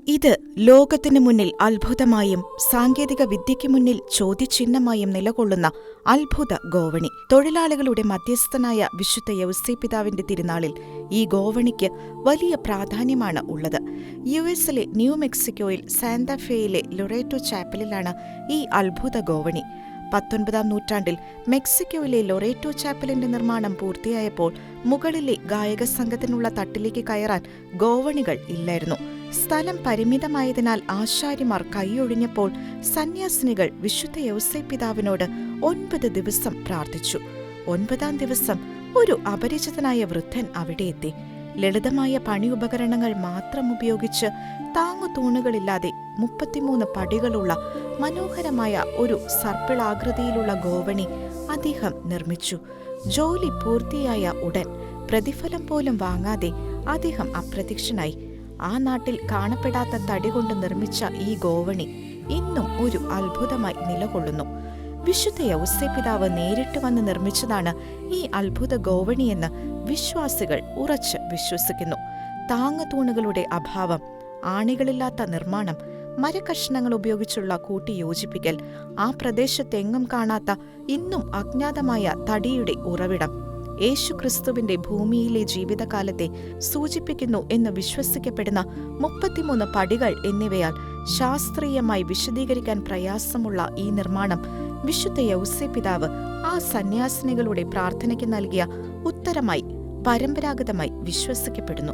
ഇത് ലോകത്തിനു മുന്നിൽ അത്ഭുതമായും സാങ്കേതിക വിദ്യയ്ക്കു മുന്നിൽ ചോദ്യചിഹ്നമായും നിലകൊള്ളുന്ന അത്ഭുത ഗോവണി. തൊഴിലാളികളുടെ മധ്യസ്ഥനായ വിശുദ്ധ യൗസേപ്പിതാവിന്റെ തിരുനാളിൽ ഈ ഗോവണിക്ക് വലിയ പ്രാധാന്യമാണ് ഉള്ളത്. യുഎസിലെ ന്യൂ മെക്സിക്കോയിൽ സാന്താഫേയിലെ ലൊറേറ്റോ ചാപ്പലിലാണ് ഈ അത്ഭുത ഗോവണി. 19-ാം നൂറ്റാണ്ടിൽ മെക്സിക്കോയിലെ ലൊറേറ്റോ ചാപ്പലിന്റെ നിർമ്മാണം പൂർത്തിയായപ്പോൾ മുകളിലെ ഗായക സംഘത്തിനുള്ള തട്ടിലേക്ക് കയറാൻ ഗോവണികൾ ഇല്ലായിരുന്നു. സ്ഥലം പരിമിതമായതിനാൽ ആശാരിമാർ കൈയൊഴിഞ്ഞപ്പോൾ സന്യാസിനികൾ വിശുദ്ധ യൗസേപ്പിതാവിനോട് 9 ദിവസം പ്രാർത്ഥിച്ചു. 9-ാം ദിവസം ഒരു അപരിചിതനായ വൃദ്ധൻ അവിടെ എത്തി. ലളിതമായ പണി ഉപകരണങ്ങൾ മാത്രം ഉപയോഗിച്ച് താങ്ങുതൂണുകളില്ലാതെ 33 പടികളുള്ള മനോഹരമായ ഒരു സർപ്പിളാകൃതിയിലുള്ള ഗോവണി അദ്ദേഹം നിർമ്മിച്ചു. ജോലി പൂർത്തിയായ ഉടൻ പ്രതിഫലം പോലും വാങ്ങാതെ അദ്ദേഹം അപ്രത്യക്ഷനായി. ആ നാട്ടിൽ കാണപ്പെടാത്ത തടി കൊണ്ട് നിർമ്മിച്ച ഈ ഗോവണി ഇന്നും ഒരു അത്ഭുതമായി നിലകൊള്ളുന്നു. വിശുദ്ധ യൗസേപ്പിതാവ് നേരിട്ട് വന്ന് നിർമ്മിച്ചതാണ് ഈ അത്ഭുത ഗോവണിയെന്ന് വിശ്വാസികൾ ഉറച്ച് വിശ്വസിക്കുന്നു. താങ്ങുതൂണുകളുടെ അഭാവം, ആണികളില്ലാത്ത നിർമ്മാണം, മരകഷ്ണങ്ങൾ ഉപയോഗിച്ചുള്ള കൂട്ടിയോജിപ്പിക്കൽ, ആ പ്രദേശത്തെങ്ങും കാണാത്ത ഇന്നും അജ്ഞാതമായ തടിയുടെ ഉറവിടം, യേശുക്രിസ്തുവിന്റെ ഭൂമിയിലെ ജീവിതകാലത്തെ സൂചിപ്പിക്കുന്നു എന്ന് വിശ്വസിക്കപ്പെടുന്ന 33 പടികൾ എന്നിവയാൽ ശാസ്ത്രീയമായി വിശദീകരിക്കാൻ പ്രയാസമുള്ള ഈ നിർമ്മാണം വിശുദ്ധ യൗസേപ്പിതാവ് ആ സന്യാസിനികളുടെ പ്രാർത്ഥനയ്ക്ക് നൽകിയ ഉത്തരമായി പരമ്പരാഗതമായി വിശ്വസിക്കപ്പെടുന്നു.